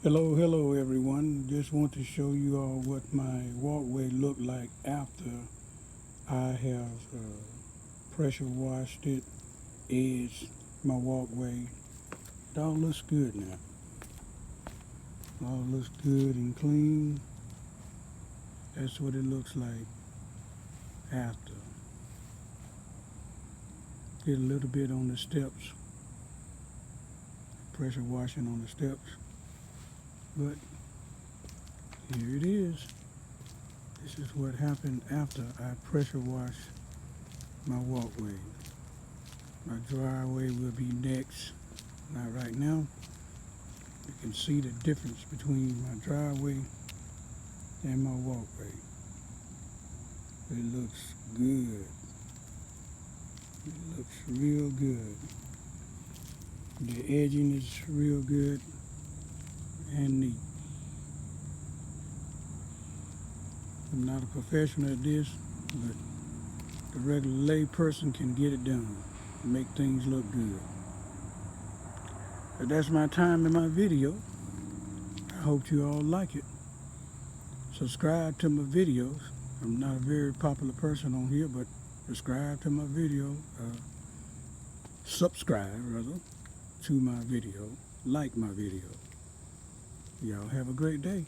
Hello everyone. Just want to show you all what my walkway looked like after I have pressure washed it, edged my walkway. It all looks good now. All looks good and clean. That's what it looks like after. Did a little bit on the steps, pressure washing on the steps, but here it is. This is what happened after I pressure washed my walkway. My driveway will be next. Not right now. You can see the difference between my driveway and my walkway. It looks good. It looks real good. The edging is real good and neat. I'm not a professional at this, but the regular lay person can get it done and make things look good. But that's my time in my video. I hope you all like it. Subscribe to my videos. I'm not a very popular person on here, but subscribe to my video. Subscribe, rather, to my video. Like my video. Y'all have a great day.